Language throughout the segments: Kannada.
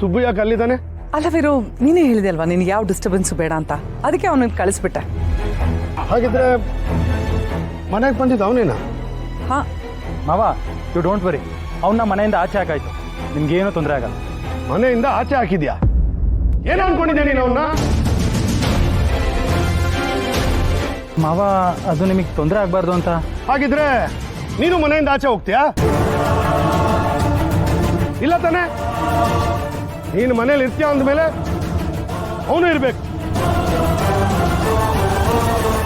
ಸುಬ್ಬು ಯಾಕೆ ಅಲ್ಲಿದ್ದಾನೆ? ಅಲ್ಲ ವೀರು, ನೀನೇ ಹೇಳಿದೆ ಅಲ್ವಾ ನಿನ್ಗೆ ಯಾವ ಡಿಸ್ಟರ್ಬೆನ್ಸ್ ಬೇಡ ಅಂತ, ಅದಕ್ಕೆ ಅವನನ್ನು ಕಳಿಸ್ಬಿಟ್ಟೆ. ಹಾಗಿದ್ರೆ ಮನೆಗೆ ಬಂದಿದ್ದು ಅವನೇನಾ? ಹಾ ಮಾವ, ಯು ಡೋಂಟ್ ವರಿ, ಅವನ್ನ ಮನೆಯಿಂದ ಆಚೆ ಹಾಕಾಯ್ತು, ನಿಮ್ಗೇನು ತೊಂದರೆ ಆಗಲ್ಲ. ಮನೆಯಿಂದ ಆಚೆ ಹಾಕಿದ್ಯಾ? ಏನು ಅನ್ಕೊಂಡಿದ್ದೆ ನೀನು ಅವನ್ನ? ಮಾವ, ಅದು ನಿಮಗೆ ತೊಂದರೆ ಆಗಬಾರ್ದು ಅಂತ. ಹಾಗಿದ್ರೆ ನೀನು ಮನೆಯಿಂದ ಆಚೆ ಹೋಗ್ತೀಯಾ? ಇಲ್ಲ ತಾನೆ? ನೀನು ಮನೇಲಿ ಇರ್ತೀಯ ಅಂದಮೇಲೆ ಅವನು ಇರ್ಬೇಕು.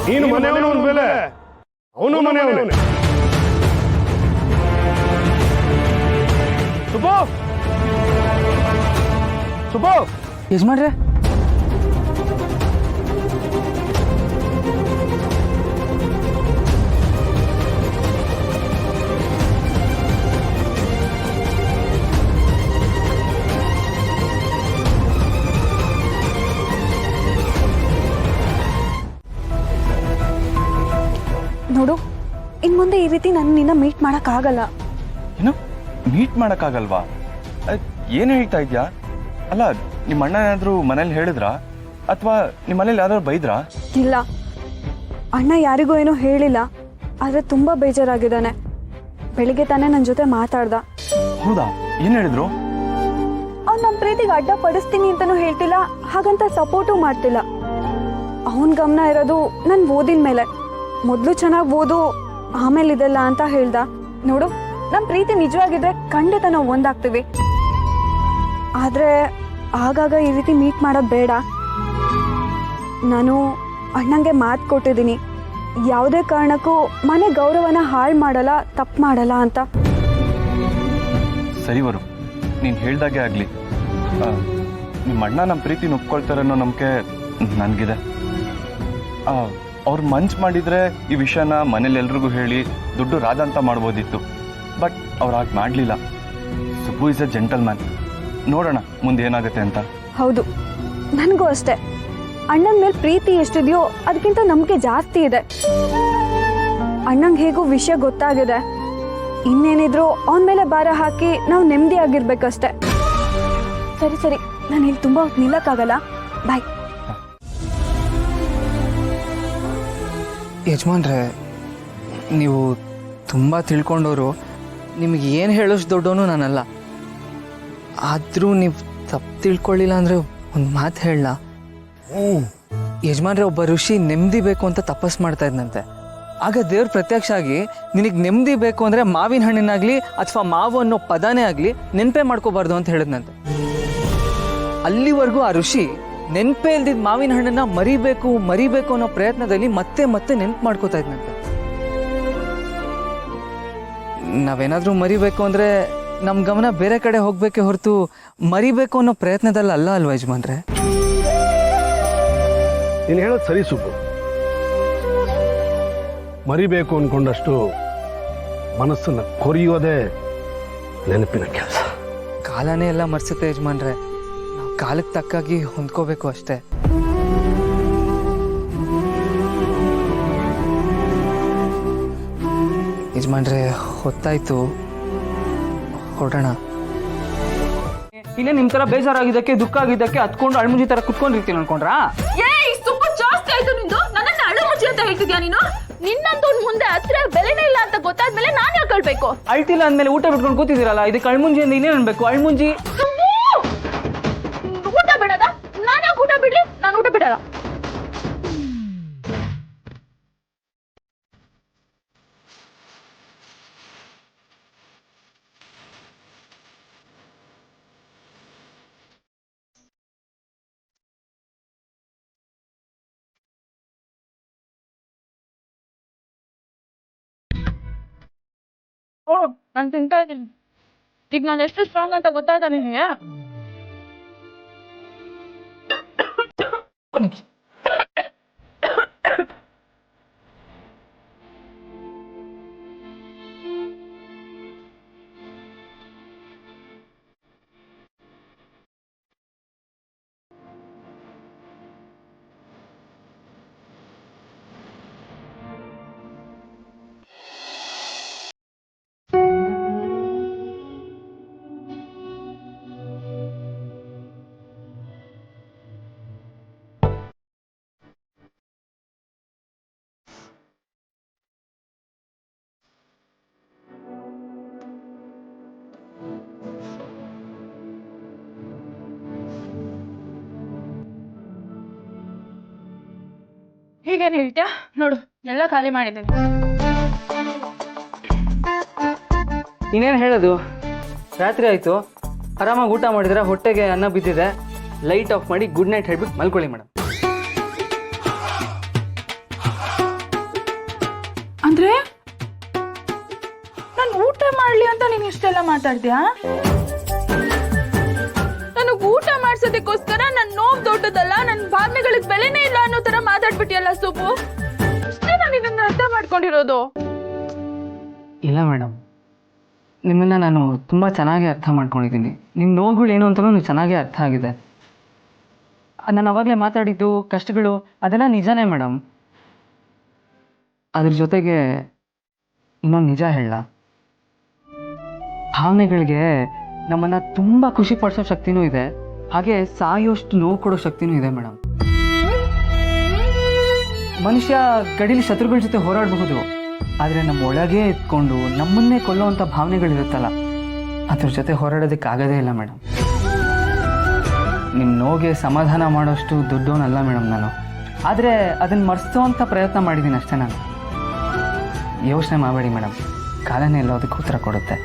ನೀನು ಮನೆಯವನು ಅಂದಮೇಲೆ ಅವನು ಮನೆಯವನೇ. ಸುಬ್ಬು, ಸುಬ್ಬು, ಯಜಮಾನ್ರೆ, ನೋಡು, ಇನ್ ಮುಂದೆ ಈ ರೀತಿ ನನ್ನ ನಿನ್ನ ಮೀಟ್ ಮಾಡಕ್ಕಾಗಲ್ಲ. ಏನು ಮೀಟ್ ಮಾಡೋಕ್ಕಾಗಲ್ವಾ? ಏನು ಹೇಳ್ತಾ ಇದ್ಯಾ? ಅಲ್ಲ, ನಿಮ್ಮ ಅಣ್ಣ ಏನಾದರೂ ಮನೇಲಿ ಹೇಳಿದ್ರಾ ಅಥವಾ ನಿಮ್ಮ ಮನೇಲಿ ಯಾವ್ದಾದ್ರು ಬೈದ್ರಾ? ಇಲ್ಲ, ಅಣ್ಣ ಯಾರಿಗೂ ಏನೂ ಹೇಳಿಲ್ಲ, ಆದ್ರೆ ತುಂಬಾ ಬೇಜಾರಾಗಿದ್ದಾನೆ. ಬೆಳಿಗ್ಗೆ ತಾನೇ ನನ್ನ ಜೊತೆ ಮಾತಾಡ್ದ. ಹೌದಾ? ಏನು ಹೇಳಿದ್ರು? ಅವ್ನು ನಮ್ಮ ಪ್ರೀತಿಗೆ ಅಡ್ಡ ಪಡಿಸ್ತೀನಿ ಅಂತಾನೂ ಹೇಳ್ತಿಲ್ಲ, ಹಾಗಂತ ಸಪೋರ್ಟು ಮಾಡ್ತಿಲ್ಲ. ಅವನ್ ಗಮನ ಇರೋದು ನನ್ ಓದಿನ ಮೇಲೆ. ಮೊದ್ಲು ಚೆನ್ನಾಗಿ ಓದು, ಆಮೇಲೆ ಇದೆಲ್ಲ ಅಂತ ಹೇಳ್ದ. ನೋಡು, ನಮ್ ಪ್ರೀತಿ ನಿಜವಾಗಿದ್ರೆ ಖಂಡಿತ ನಾವು ಒಂದಾಗ್ತೀವಿ. ಆದ್ರೆ ಆಗಾಗ ಈ ರೀತಿ ಮೀಟ್ ಮಾಡೋದು ಬೇಡ. ನಾನು ಅಣ್ಣಂಗೆ ಮಾತು ಕೊಟ್ಟಿದ್ದೀನಿ, ಯಾವುದೇ ಕಾರಣಕ್ಕೂ ಮನೆ ಗೌರವನ ಹಾಳು ಮಾಡಲ್ಲ, ತಪ್ಪು ಮಾಡಲ್ಲ ಅಂತ. ಸರಿವರು, ನೀನು ಹೇಳ್ದಾಗೆ ಆಗಲಿ. ನಿಮ್ಮ ಅಣ್ಣ ನಮ್ಮ ಪ್ರೀತಿ ಒಪ್ಕೊಳ್ತಾರೆ ಅನ್ನೋ ನಂಬಿಕೆ ನನಗಿದೆ. ಅವ್ರು ಮಂಚ್ ಮಾಡಿದರೆ ಈ ವಿಷಯನ ಮನೇಲಿ ಎಲ್ರಿಗೂ ಹೇಳಿ ದುಡ್ಡು ರಾಧ ಅಂತ ಮಾಡ್ಬೋದಿತ್ತು. ಬಟ್ ಅವ್ರು ಹಾಗೆ ಮಾಡಲಿಲ್ಲ. Subbu is A gentleman. ನೋಡೋಣ ಮುಂದೆ ಏನಾಗುತ್ತೆ ಅಂತ. ಹೌದು, ನನಗೂ ಅಷ್ಟೇ. ಅಣ್ಣನ ಮೇಲೆ ಪ್ರೀತಿ ಎಷ್ಟಿದೆಯೋ ಅದಕ್ಕಿಂತ ನಂಬಿಕೆ ಜಾಸ್ತಿ ಇದೆ. ಅಣ್ಣಂಗೆ ಹೇಗೂ ವಿಷಯ ಗೊತ್ತಾಗಿದೆ. ಇನ್ನೇನಿದ್ರು ಅವನ ಮೇಲೆ ಭಾರ ಹಾಕಿ ನಾವು ನೆಮ್ಮದಿಯಾಗಿರ್ಬೇಕಷ್ಟೆ. ಸರಿ ಸರಿ, ನಾನು ಇಲ್ಲಿ ತುಂಬ ಹೊತ್ತು ನಿಲ್ಲಕ್ಕಾಗಲ್ಲ. ಬಾಯ್. ಯಜಮಾನ್ರೆ, ನೀವು ತುಂಬ ತಿಳ್ಕೊಂಡವರು. ನಿಮಗೆ ಏನು ಹೇಳೋಷ್ಟು ದೊಡ್ಡವನು ನಾನಲ್ಲ. ಆದರೂ ನೀವು ತಪ್ಪು ತಿಳ್ಕೊಳ್ಳಿಲ್ಲ ಅಂದರೆ ಒಂದು ಮಾತು ಹೇಳಲ್ಲ. ಯಜಮಾನ್ರೆ, ಒಬ್ಬ ಋಷಿ ನೆಮ್ಮದಿ ಬೇಕು ಅಂತ ತಪಸ್ ಮಾಡ್ತಾ ಇದ್ನಂತೆ. ಆಗ ದೇವ್ರ ಪ್ರತ್ಯಕ್ಷ ಆಗಿ, ನಿನಗೆ ನೆಮ್ಮದಿ ಬೇಕು ಅಂದರೆ ಮಾವಿನ ಹಣ್ಣಿನಾಗಲಿ ಅಥವಾ ಮಾವು ಅನ್ನೋ ಪದನೇ ಆಗಲಿ ನೆನಪೇ ಮಾಡ್ಕೋಬಾರ್ದು ಅಂತ ಹೇಳಿದ್ನಂತೆ. ಅಲ್ಲಿವರೆಗೂ ಆ ಋಷಿ ನೆನಪೇ ಇಲ್ದಿದ್ದ ಮಾವಿನ ಹಣ್ಣನ್ನ ಮರಿಬೇಕು ಅನ್ನೋ ಪ್ರಯತ್ನದಲ್ಲಿ ಮತ್ತೆ ಮತ್ತೆ ನೆನಪು ಮಾಡ್ಕೋತಾ ಇದ್ನಂತೆ. ನಾವೇನಾದ್ರೂ ಮರಿಬೇಕು ಅಂದ್ರೆ ನಮ್ಮ ಗಮನ ಬೇರೆ ಕಡೆ ಹೋಗ್ಬೇಕೆ ಹೊರತು ಮರಿಬೇಕು ಅನ್ನೋ ಪ್ರಯತ್ನದಲ್ಲಿ ಅಲ್ಲ ಅಲ್ವಾ ಯಜಮಾನ್ರೆ? ನೀನು ಹೇಳೋದು ಸರಿ ಸುಬ್ಬು. ಮರಿಬೇಕು ಅನ್ಕೊಂಡಷ್ಟು ಮನಸ್ಸನ್ನ ಕೊರಿಯೋದೇ ನೆನಪಿನ ಕೆಲಸ. ಕಾಲನೇ ಎಲ್ಲ ಮರ್ಸುತ್ತೆ ಯಜಮಾನ್ರೆ, ನಾವು ಕಾಲಕ್ಕೆ ತಕ್ಕಾಗಿ ಹೊಂದ್ಕೋಬೇಕು ಅಷ್ಟೇ. ಯಜಮಾನ್ರೆ, ಹೊತ್ತಾಯ್ತು, ಹೊರಡೋಣ. ಇನ್ನೇ ನಿಮ್ ತರ ಬೇಜಾರಾಗಿದ್ದಕ್ಕೆ ದುಃಖ ಆಗಿದ್ದಕ್ಕೆ ಹತ್ಕೊಂಡು ಅಳ್ಮುಂಜಿ ತರ ಕುತ್ಕೊಂಡಿರ್ತೀನಿ ಅನ್ಕೊಂಡ್ರಾ? ಸ್ವಲ್ಪ ಜಾಸ್ತಿ ಆಯ್ತು ನಿಂದು. ನನ್ನನ್ನ ಅಳು ಮುಚ್ಚಿ ಅಂತ ಹೇಳ್ತಿದ್ಯಾ ನೀನು? ನಿನ್ನಂತೂ ಮುಂದೆ ಹತ್ರ ಬೆಲೆನೇ ಇಲ್ಲ ಅಂತ ಗೊತ್ತಾದ್ಮೇಲೆ ನಾನು ಯಾಕೆ ಹೇಳ್ಬೇಕು? ಅಳ್ತಿಲ್ಲ ಅಂದ್ಮೇಲೆ ಊಟ ಬಿಟ್ಕೊಂಡು ಕೂತಿದ್ದೀರಲ್ಲ, ಇದಕ್ಕೆ ಅಳ್ಮುಂಜಿ ಅಂತ ಇನ್ನೇನು ಅನ್ಬೇಕು? ಅಳ್ಮುಂಜಿ ಊಟ ಬಿಡದ? ನಾನು ಯಾಕೆ ಊಟ ಬಿಡ್ಲಿ? ನಾನು ಊಟ ಬಿಡಲ್ಲ. ನಾನು ತಿಂತಾ ಇದ್ದೀನಿ. ಈಗ ನಾನು ಎಷ್ಟು ಸ್ಟ್ರಾಂಗ್ ಅಂತ ಗೊತ್ತಾಯ್ತಾ ನಿನಗೆ? ಹೀಗೇನು ಹೇಳ್ತೀಯಾ? ನೋಡು ಎಲ್ಲ ಖಾಲಿ ಮಾಡಿದ್ದೀನಿ. ಇನ್ನೇನು ಹೇಳೋದು, ರಾತ್ರಿ ಆಯಿತು, ಆರಾಮಾಗಿ ಊಟ ಮಾಡಿದ್ರೆ ಹೊಟ್ಟೆಗೆ ಅನ್ನ ಬಿದ್ದಿದೆ, ಲೈಟ್ ಆಫ್ ಮಾಡಿ ಗುಡ್ ನೈಟ್ ಹೇಳ್ಬಿಟ್ಟು ಮಲ್ಕೊಳ್ಳಿ ಮೇಡಮ್. ಅಂದ್ರೆ ನಾನು ಊಟ ಮಾಡ್ಲಿ ಅಂತ ನೀನು ಇಷ್ಟೆಲ್ಲ ಮಾತಾಡ್ತೀಯಾ? ನನಗೆ ಊಟ ಮಾಡ್ಸೋದಕ್ಕೋಸ್ಕರ ನನ್ನ ನೋವು ದೊಡ್ಡದಲ್ಲ, ನನ್ನ ಭಾವನೆಗಳಿಗೆ ಬೆಲೆನೇ ಇಲ್ಲ ಅನ್ನೋ ತರ ಮಾತಾಡ್ಬಿಟ್ಟಿಯಲ್ಲ ಸುಬ್ಬು. ಅಷ್ಟೇ ನಾನು ಇದನ್ನ ಅರ್ಥ ಮಾಡ್ಕೊಂಡಿರೋದು. ಇಲ್ಲ ಮೇಡಮ್, ನಿಮ್ಮನ್ನು ನಾನು ತುಂಬ ಚೆನ್ನಾಗಿ ಅರ್ಥ ಮಾಡ್ಕೊಂಡಿದ್ದೀನಿ. ನಿಮ್ಮ ನೋವುಗಳು ಏನು ಅಂತಲೂ ನೀವು ಚೆನ್ನಾಗೇ ಅರ್ಥ ಆಗಿದೆ. ನಾನು ಅವಾಗಲೇ ಮಾತಾಡಿದ್ದು ಕಷ್ಟಗಳು ಅದೆಲ್ಲ ನಿಜನೇ ಮೇಡಮ್. ಅದ್ರ ಜೊತೆಗೆ ಇನ್ನೊಂದು ನಿಜ ಹೇಳ, ಭಾವನೆಗಳಿಗೆ ನಮ್ಮನ್ನು ತುಂಬ ಖುಷಿ ಪಡಿಸೋ ಶಕ್ತಿನೂ ಇದೆ, ಹಾಗೆ ಸಾಯೋಷ್ಟು ನೋವು ಕೊಡೋ ಶಕ್ತಿನೂ ಇದೆ ಮೇಡಮ್. ಮನುಷ್ಯ ಗಡಿಲಿ ಶತ್ರುಗಳ ಜೊತೆ ಹೋರಾಡಬಹುದು, ಆದರೆ ನಮ್ಮ ಒಳಗೆ ಎತ್ಕೊಂಡು ನಮ್ಮನ್ನೇ ಕೊಲ್ಲುವಂಥ ಭಾವನೆಗಳಿರುತ್ತಲ್ಲ, ಅದ್ರ ಜೊತೆ ಹೋರಾಡೋದಕ್ಕಾಗೋದೇ ಇಲ್ಲ ಮೇಡಮ್. ನಿಮ್ಮ ನೋವಿಗೆ ಸಮಾಧಾನ ಮಾಡೋಷ್ಟು ದೊಡ್ಡವನಲ್ಲ ಮೇಡಮ್ ನಾನು, ಆದರೆ ಅದನ್ನು ಮರೆಸೋವಂಥ ಪ್ರಯತ್ನ ಮಾಡಿದ್ದೀನಿ ಅಷ್ಟೇ. ನಾನು ಯೋಚನೆ ಮಾಡಬೇಡಿ ಮೇಡಮ್, ಕಾಲನೇ ಎಲ್ಲೋದಕ್ಕೆ ಉತ್ತರ ಕೊಡುತ್ತೆ.